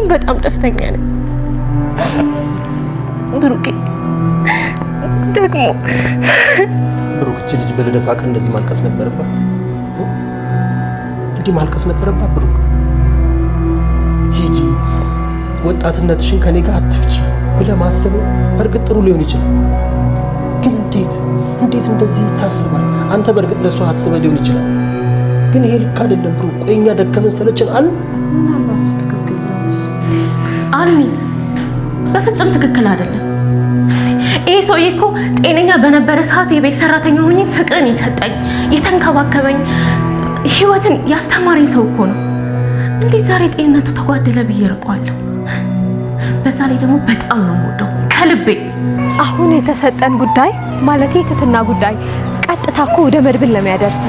በጣም ደስተኛ ነኝ። ብሩኬ ደግሞ ብሩክ እቺ ልጅ በልደቷ ቀን እንደዚህ ማልቀስ ነበረባት? እንዲህ ማልቀስ ነበረባት? ብሩክ ሂጂ ወጣትነትሽን ከኔ ጋር አትፍቺ ብለህ ማሰብ በእርግጥ ጥሩ ሊሆን ይችላል። ግን እንዴት እንደዚህ ይታሰባል? አንተ በእርግጥ ለሷ አስበህ ሊሆን ይችላል። ግን ይሄ ልክ አይደለም ብሩክ። ቆይ እኛ ደከመን ሰለችን አሉ። ምናልባት ትክክል ነው አልሚ፣ በፍጹም ትክክል አይደለም። ይሄ ሰውዬ እኮ ጤነኛ በነበረ ሰዓት የቤት ሰራተኛ ሆኜ ፍቅርን የሰጠኝ የተንከባከበኝ ህይወትን ያስተማረኝ ሰው እኮ ነው። እንዴት ዛሬ ጤንነቱ ተጓደለ ብዬ እርቀዋለሁ? በዛ ላይ ደግሞ በጣም ነው የምወደው ከልቤ። አሁን የተሰጠን ጉዳይ ማለት የትትና ጉዳይ ቀጥታ እኮ ወደ መድብል ለሚያደርስ።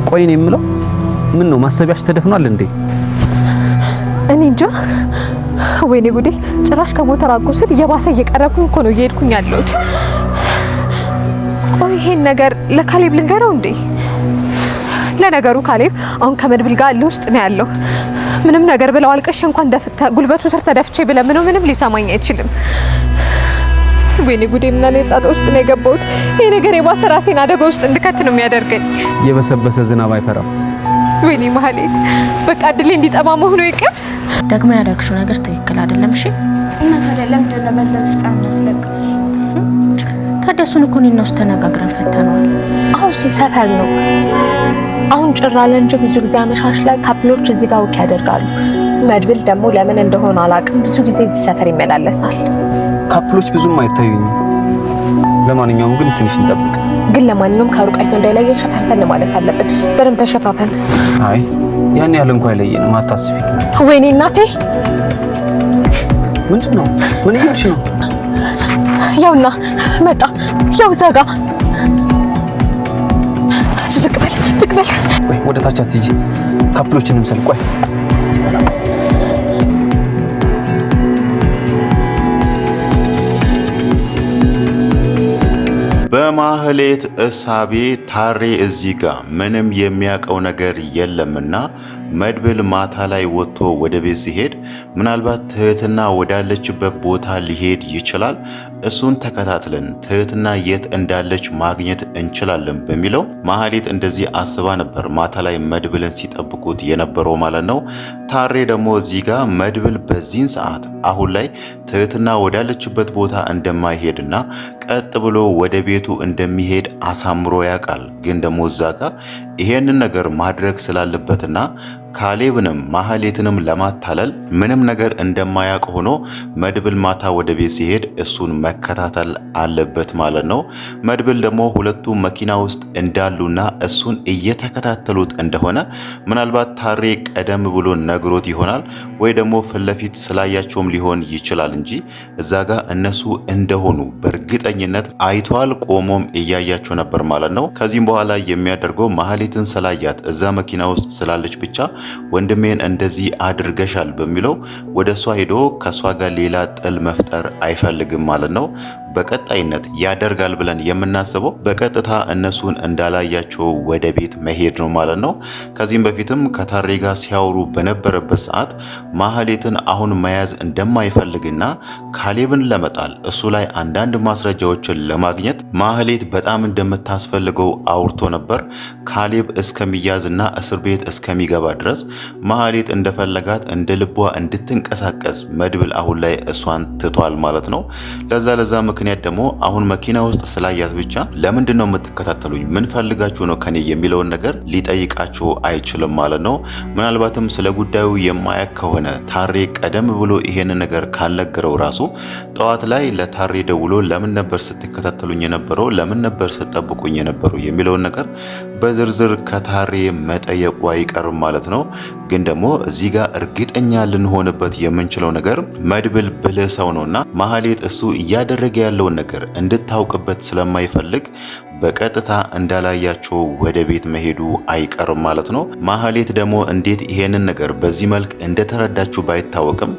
ቆይ ነው የምለው፣ ምን ነው ማሰቢያሽ ተደፍኗል እንዴ? እኔ እንጃ። ወይኔ ጉዴ! ጭራሽ ከሞተር አቆስል እየባሰ እየቀረብኩኝ እኮ ነው እየሄድኩኝ ያለሁት። ቆይ ይሄን ነገር ለካሌብ ልንገረው እንዴ? ለነገሩ ካሌብ አሁን ከመድብል ጋር ውስጥ ነው ያለው። ምንም ነገር ብለው አልቀሽ እንኳን ጉልበቱ ስር ተደፍቼ ብለምነው ምንም ሊሰማኝ አይችልም። ወይኔ ጉዴ! ምን አይነት ጣጣ ውስጥ ነው የገባሁት? ይሄ ነገር የባሰ ራሴን አደጋ ውስጥ እንድከት ነው የሚያደርገኝ። የበሰበሰ ዝናብ አይፈራም። ወይኔ ማህሌት፣ በቃ እድሌ እንዲጠማ መሆኑ ይቅር። ደግሞ ያደረግሽው ነገር ትክክል አይደለም። እሺ እና ታዲያ ለምንድን ነው መለስሽ ቃል ያስለቅስሽ? ታደሱን እኮ እኔና እሱ ተነጋግረን ፈተነዋል። አሁን ሲሰፈር ነው አሁን ጭራለ እንጂ ብዙ ጊዜ አመሻሽ ላይ ካፕሎች እዚህ ጋር ወክ ያደርጋሉ። መድብል ደግሞ ለምን እንደሆነ አላውቅም ብዙ ጊዜ እዚህ ሰፈር ይመላለሳል። ካፕሎች ብዙም አይታዩኝም። ለማንኛውም ግን ትንሽ እንጠብቅ። ግን ለማንኛውም ከሩቅ አይቶ እንዳይለየን ሸፋፈን ማለት አለብን። በደምብ ተሸፋፈን። አይ ያን ያህል እንኳን አይለየንም፣ አታስቢ። ወይኔ እናቴ! ምንድነው? ምን እያልሽ ነው? ያውና መጣ። ያው ዘጋ። ዝቅ በል። ቆይ ወደ ታች አትሂጂ። ካፕሎችን እንምሰል። ቆይ በማህሌት እሳቤ ታሬ እዚህ ጋር ምንም የሚያውቀው ነገር የለምና መድብል ማታ ላይ ወጥቶ ወደ ቤት ሲሄድ ምናልባት ትህትና ወዳለችበት ቦታ ሊሄድ ይችላል። እሱን ተከታትለን ትህትና የት እንዳለች ማግኘት እንችላለን በሚለው ማህሌት እንደዚህ አስባ ነበር ማታ ላይ መድብልን ሲጠብቁት የነበረው ማለት ነው። ታሬ ደግሞ እዚህ ጋር መድብል በዚህን ሰዓት አሁን ላይ ትህትና ወዳለችበት ቦታ እንደማይሄድና ቀጥ ብሎ ወደ ቤቱ እንደሚሄድ አሳምሮ ያውቃል። ግን ደግሞ እዛ ጋር ይሄንን ነገር ማድረግ ስላለበትና ካሌብንም ማህሌትንም ለማታለል ምንም ነገር እንደማያውቅ ሆኖ መድብል ማታ ወደ ቤት ሲሄድ እሱን መከታተል አለበት ማለት ነው። መድብል ደግሞ ሁለቱ መኪና ውስጥ እንዳሉና እሱን እየተከታተሉት እንደሆነ ምናልባት ታሬ ቀደም ብሎ ነግሮት ይሆናል ወይ ደግሞ ፊት ለፊት ስላያቸውም ሊሆን ይችላል እንጂ እዛ ጋር እነሱ እንደሆኑ በእርግጠኝነት አይቷል። ቆሞም እያያቸው ነበር ማለት ነው። ከዚህም በኋላ የሚያደርገው ማህሌትን ስላያት እዛ መኪና ውስጥ ስላለች ብቻ ወንድሜን እንደዚህ አድርገሻል በሚለው ወደ እሷ ሄዶ ከሷ ጋር ሌላ ጥል መፍጠር አይፈልግም ማለት ነው። በቀጣይነት ያደርጋል ብለን የምናስበው በቀጥታ እነሱን እንዳላያቸው ወደ ቤት መሄድ ነው ማለት ነው። ከዚህም በፊትም ከታሬ ጋር ሲያወሩ በነበረበት ሰዓት ማህሌትን አሁን መያዝ እንደማይፈልግና ካሌብን ለመጣል እሱ ላይ አንዳንድ ማስረጃዎችን ለማግኘት ማህሌት በጣም እንደምታስፈልገው አውርቶ ነበር። ካሌብ እስከሚያዝና እስር ቤት እስከሚገባ ድረስ ማህሌት እንደፈለጋት እንደ ልቧ እንድትንቀሳቀስ መድብል አሁን ላይ እሷን ትቷል ማለት ነው። ለዛ ምክንያት ደግሞ አሁን መኪና ውስጥ ስላያት ብቻ ለምንድን ነው የምትከታተሉኝ? ምን ፈልጋችሁ ነው ከኔ የሚለውን ነገር ሊጠይቃችሁ አይችልም ማለት ነው። ምናልባትም ስለ ጉዳዩ የማያውቅ ከሆነ ታሬ ቀደም ብሎ ይሄንን ነገር ካልነገረው ራሱ ጠዋት ላይ ለታሬ ደውሎ ለምን ነበር ስትከታተሉኝ የነበረው? ለምን ነበር ስትጠብቁኝ የነበረው? የሚለውን ነገር በዝርዝር ከታሬ መጠየቁ አይቀርም ማለት ነው። ግን ደግሞ እዚህ ጋር እርግጠኛ ልንሆንበት የምንችለው ነገር መድብል ብልህ ሰው ነውና ማህሌት እሱ እያደረገ ያለውን ነገር እንድታውቅበት ስለማይፈልግ በቀጥታ እንዳላያቸው ወደ ቤት መሄዱ አይቀርም ማለት ነው። ማህሌት ደግሞ እንዴት ይሄንን ነገር በዚህ መልክ እንደተረዳችሁ ባይታወቅም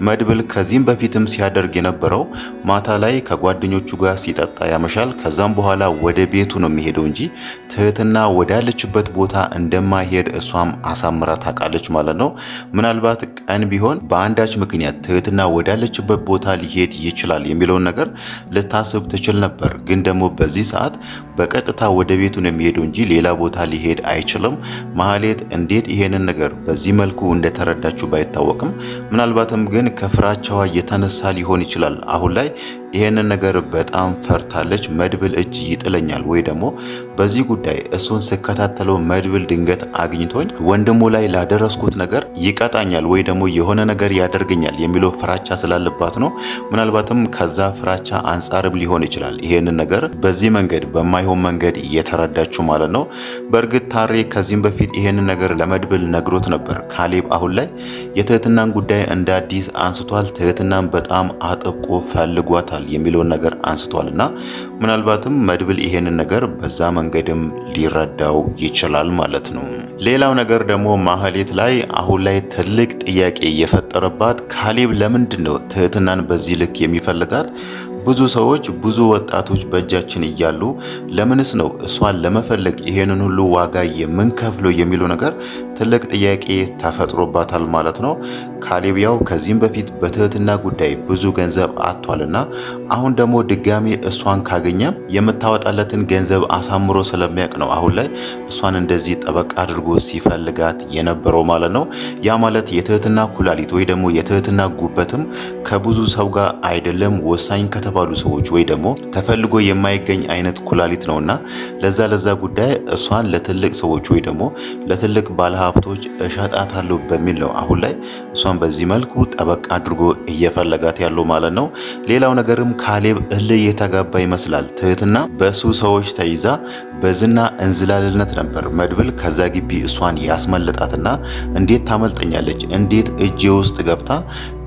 መድብል ከዚህም በፊትም ሲያደርግ የነበረው ማታ ላይ ከጓደኞቹ ጋር ሲጠጣ ያመሻል። ከዛም በኋላ ወደ ቤቱ ነው የሚሄደው እንጂ ትህትና ወዳለችበት ቦታ እንደማይሄድ እሷም አሳምራ ታውቃለች ማለት ነው። ምናልባት ቀን ቢሆን በአንዳች ምክንያት ትህትና ወዳለችበት ቦታ ሊሄድ ይችላል የሚለውን ነገር ልታስብ ትችል ነበር። ግን ደግሞ በዚህ ሰዓት በቀጥታ ወደ ቤቱ ነው የሚሄደው እንጂ ሌላ ቦታ ሊሄድ አይችልም። ማህሌት እንዴት ይሄንን ነገር በዚህ መልኩ እንደተረዳችሁ ባይታወቅም ምናልባትም ግን ከፍራቻዋ የተነሳ ሊሆን ይችላል አሁን ላይ ይሄንን ነገር በጣም ፈርታለች። መድብል እጅ ይጥለኛል ወይ ደግሞ በዚህ ጉዳይ እሱን ስከታተለው መድብል ድንገት አግኝቶኝ ወንድሙ ላይ ላደረስኩት ነገር ይቀጣኛል ወይ ደግሞ የሆነ ነገር ያደርገኛል የሚለው ፍራቻ ስላለባት ነው። ምናልባትም ከዛ ፍራቻ አንጻርም ሊሆን ይችላል ይሄንን ነገር በዚህ መንገድ በማይሆን መንገድ እየተረዳችሁ ማለት ነው። በእርግጥ ታሬ ከዚህም በፊት ይሄንን ነገር ለመድብል ነግሮት ነበር። ካሌብ አሁን ላይ የትህትናን ጉዳይ እንደ አዲስ አንስቷል። ትህትናን በጣም አጥብቆ ፈልጓታል የሚለውን ነገር አንስቷልና ምናልባትም መድብል ይሄንን ነገር በዛ መንገድም ሊረዳው ይችላል ማለት ነው። ሌላው ነገር ደግሞ ማህሌት ላይ አሁን ላይ ትልቅ ጥያቄ የፈጠረባት ካሌብ ለምንድን ነው ትህትናን በዚህ ልክ የሚፈልጋት? ብዙ ሰዎች ብዙ ወጣቶች በእጃችን እያሉ ለምንስ ነው እሷን ለመፈለግ ይሄንን ሁሉ ዋጋ የምንከፍለው የሚለው ነገር ትልቅ ጥያቄ ተፈጥሮባታል ማለት ነው። ካሌብ ያው ከዚህም በፊት በትህትና ጉዳይ ብዙ ገንዘብ አጥቷልና አሁን ደግሞ ድጋሚ እሷን ካገኘ የምታወጣለትን ገንዘብ አሳምሮ ስለሚያውቅ ነው አሁን ላይ እሷን እንደዚህ ጠበቅ አድርጎ ሲፈልጋት የነበረው ማለት ነው። ያ ማለት የትህትና ኩላሊት ወይ ደግሞ የትህትና ጉበትም ከብዙ ሰው ጋር አይደለም ወሳኝ ከተባሉ ሰዎች ወይ ደግሞ ተፈልጎ የማይገኝ አይነት ኩላሊት ነውና ለዛ ጉዳይ እሷን ለትልቅ ሰዎች ወይ ደግሞ ለትልቅ ባለሀብቶች እሸጣታለሁ በሚል ነው አሁን ላይ እሷን በዚህ መልኩ ጠበቅ አድርጎ እየፈለጋት ያለው ማለት ነው። ሌላው ነገርም ካሌብ እልህ የተጋባ ይመስላል። ትህትና በሱ ሰዎች ተይዛ በዝና እንዝላልነት ነበር መድብል ከዛ ግቢ እሷን ያስመለጣትና እንዴት ታመልጠኛለች፣ እንዴት እጄ ውስጥ ገብታ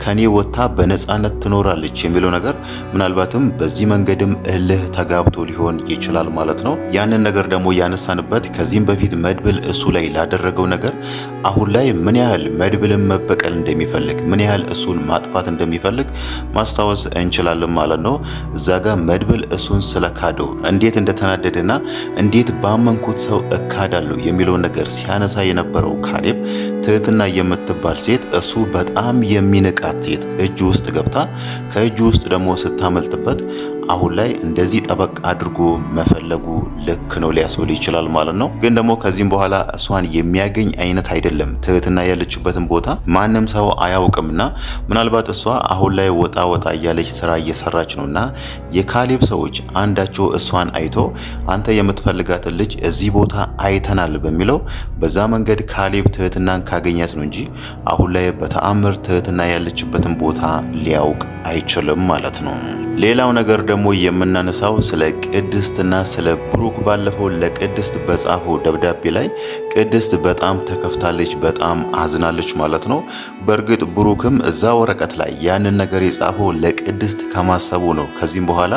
ከኔ ወጥታ በነፃነት ትኖራለች የሚለው ነገር ምናልባትም በዚህ መንገድም እልህ ተጋብቶ ሊሆን ይችላል ማለት ነው። ያንን ነገር ደግሞ ያነሳንበት ከዚህም በፊት መድብል እሱ ላይ ላደረገው ነገር አሁን ላይ ምን ያህል መድብልን መበቀል እንደሚፈልግ ምን ያህል እሱን ማጥፋት እንደሚፈልግ ማስታወስ እንችላለን ማለት ነው። እዛ ጋር መድብል እሱን ስለካደው እንዴት እንደተናደደና እንዴት ባመንኩት ሰው እካዳለሁ የሚለው ነገር ሲያነሳ የነበረው ካሌብ ትህትና የምትባል ሴት እሱ በጣም የሚንቃት ሴት እጁ ውስጥ ገብታ ከእጁ ውስጥ ደግሞ ስታመልጥበት አሁን ላይ እንደዚህ ጠበቅ አድርጎ መፈለጉ ልክ ነው ሊያስብል ይችላል ማለት ነው። ግን ደግሞ ከዚህም በኋላ እሷን የሚያገኝ አይነት አይደለም። ትህትና ያለችበትን ቦታ ማንም ሰው አያውቅምና ምናልባት እሷ አሁን ላይ ወጣ እያለች ስራ እየሰራች ነውና የካሌብ ሰዎች አንዳቸው እሷን አይቶ አንተ የምትፈልጋትን ልጅ እዚህ ቦታ አይተናል በሚለው በዛ መንገድ ካሌብ ትህትናን ካገኛት ነው እንጂ አሁን ላይ በተአምር ትህትና ያለችበትን ቦታ ሊያውቅ አይችልም ማለት ነው። ሌላው ነገር ደግሞ የምናነሳው ስለ ቅድስትና ስለ ብሩክ ባለፈው ለቅድስት በጻፈው ደብዳቤ ላይ ቅድስት በጣም ተከፍታለች፣ በጣም አዝናለች ማለት ነው። በእርግጥ ብሩክም እዛ ወረቀት ላይ ያንን ነገር የጻፈው ለቅድስት ከማሰቡ ነው። ከዚህም በኋላ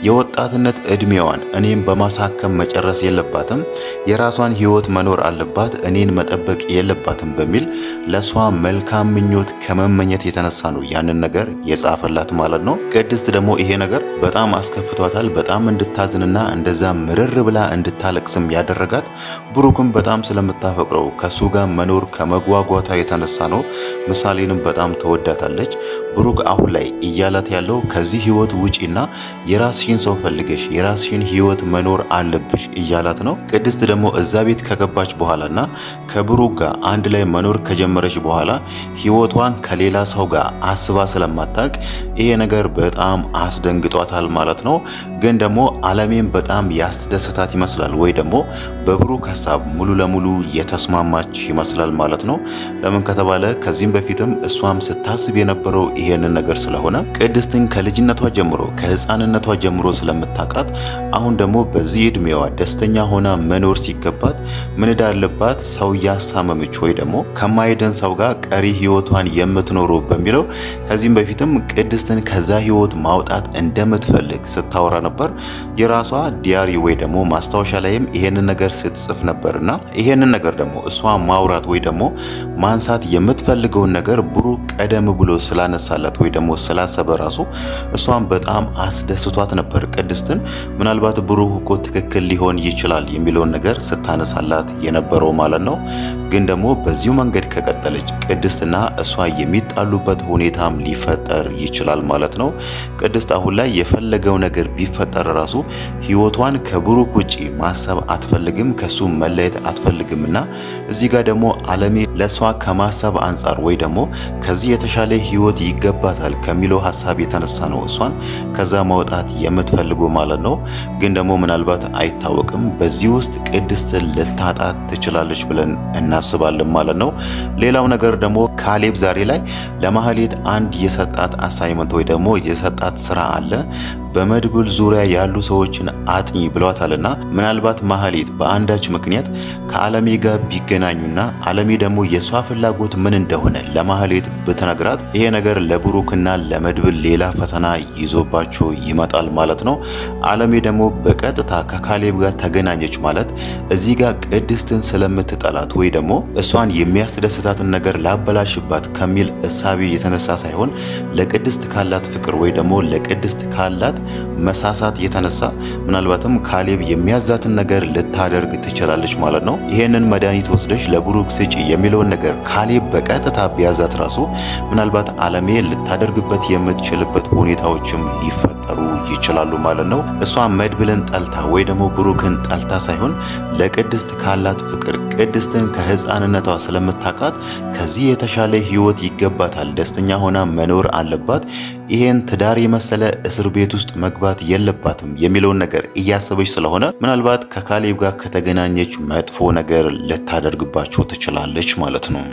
የወጣትነት እድሜዋን እኔም በማሳከም መጨረስ የለባትም፣ የራሷን ህይወት መኖር አለባት፣ እኔን መጠበቅ የለባትም በሚል ለሷ መልካም ምኞት ከመመኘት የተነሳ ነው ያንን ነገር የጻፈላት ማለት ነው። ቅድስት ደግሞ ይሄ ነገር በጣም አስከፍቷታል። በጣም እንድታዝንና እንደዛ ምርር ብላ እንድታለቅስም ያደረጋት ብሩክም በጣም ስለምታፈቅረው ከሱ ጋር መኖር ከመጓጓቷ የተነሳ ነው። ምሳሌንም በጣም ተወዳታለች። ብሩክ አሁን ላይ እያላት ያለው ከዚህ ህይወት ውጪና የራስሽን ሰው ፈልገሽ የራስሽን ህይወት መኖር አለብሽ እያላት ነው። ቅድስት ደግሞ እዛ ቤት ከገባች በኋላና ከብሩክ ጋር አንድ ላይ መኖር ከጀመረች በኋላ ህይወቷን ከሌላ ሰው ጋር አስባ ስለማታውቅ ይሄ ነገር በጣም አስደንግጧታል ማለት ነው። ግን ደግሞ አለሜን በጣም ያስደስታት ይመስላል ወይ ደግሞ በብሩክ ሀሳብ ሙሉ ለሙሉ የተስማማች ይመስላል ማለት ነው። ለምን ከተባለ ከዚህም በፊትም እሷም ስታስብ የነበረው ይሄንን ነገር ስለሆነ ቅድስትን ከልጅነቷ ጀምሮ ከህፃንነቷ ጀምሮ ስለምታውቃት አሁን ደግሞ በዚህ እድሜዋ ደስተኛ ሆና መኖር ሲገባት ምን እንዳለባት ሰው ያሳመመች ወይ ደግሞ ከማይደን ሰው ጋር ቀሪ ህይወቷን የምትኖረው በሚለው ከዚህም በፊትም ቅድስትን ከዛ ህይወት ማውጣት መውጣት እንደምትፈልግ ስታወራ ነበር። የራሷ ዲያሪ ወይ ደግሞ ማስታወሻ ላይም ይሄንን ነገር ስትጽፍ ነበርና ይሄንን ነገር ደግሞ እሷ ማውራት ወይ ደግሞ ማንሳት የምትፈልገውን ነገር ብሩክ ቀደም ብሎ ስላነሳላት ወይ ደግሞ ስላሰበ ራሱ እሷን በጣም አስደስቷት ነበር ቅድስትን። ምናልባት ብሩክ እኮ ትክክል ሊሆን ይችላል የሚለውን ነገር ስታነሳላት የነበረው ማለት ነው። ግን ደግሞ በዚሁ መንገድ ከቀጠለች ቅድስትና እሷ የሚጣሉበት ሁኔታም ሊፈጠር ይችላል ማለት ነው። ቅድስት አሁን ላይ የፈለገው ነገር ቢፈጠር ራሱ ህይወቷን ከብሩክ ውጪ ማሰብ አትፈልግም፣ ከሱ መለየት አትፈልግምና እዚህ ጋር ደግሞ አለሜ ለሷ ከማሰብ አንጻር ወይ ደግሞ ከዚህ የተሻለ ህይወት ይገባታል ከሚለው ሐሳብ የተነሳ ነው እሷን ከዛ ማውጣት የምትፈልገው ማለት ነው። ግን ደግሞ ምናልባት አይታወቅም በዚህ ውስጥ ቅድስትን ልታጣት ትችላለች ብለን እናስባለን ማለት ነው። ሌላው ነገር ደግሞ ካሌብ ዛሬ ላይ ለማህሌት አንድ የሰጣት አሳይመንት ወይ ደግሞ የሰጣት ስራ አለ። በመድብል ዙሪያ ያሉ ሰዎችን አጥኚ ብሏታልና ምናልባት ማህሌት በአንዳች ምክንያት ከአለሜ ጋር ቢገናኙና አለሜ ደግሞ የሷ ፍላጎት ምን እንደሆነ ለማህሌት ብትነግራት ይሄ ነገር ለብሩክና ለመድብል ሌላ ፈተና ይዞባቸው ይመጣል ማለት ነው። አለሜ ደግሞ በቀጥታ ከካሌብ ጋር ተገናኘች ማለት እዚህ ጋር ቅድስትን ስለምትጠላት ወይ ደግሞ እሷን የሚያስደስታትን ነገር ላበላሽባት ከሚል እሳቤ የተነሳ ሳይሆን ለቅድስት ካላት ፍቅር ወይ ደግሞ ለቅድስት ካላት መሳሳት የተነሳ ምናልባትም ካሌብ የሚያዛትን ነገር ልታደርግ ትችላለች ማለት ነው። ይሄንን መድኃኒት ወስደሽ ለብሩክ ስጪ የሚለውን ነገር ካሌብ በቀጥታ ቢያዛት ራሱ ምናልባት አለሜ ልታደርግበት የምትችልበት ሁኔታዎችም ሊፈጠሩ ይችላሉ ማለት ነው። እሷ መድብልን ጠልታ ወይ ደግሞ ብሩክን ጠልታ ሳይሆን ለቅድስት ካላት ፍቅር ቅድስትን ከህፃንነቷ ስለምታውቃት ከዚህ የተሻለ ህይወት ይገባታል፣ ደስተኛ ሆና መኖር አለባት፣ ይሄን ትዳር የመሰለ እስር ቤት ውስጥ መግባት የለባትም የሚለውን ነገር እያሰበች ስለሆነ ምናልባት ከካሌብ ጋር ከተገናኘች መጥፎ ነገር ልታደርግባቸው ትችላለች ማለት ነው።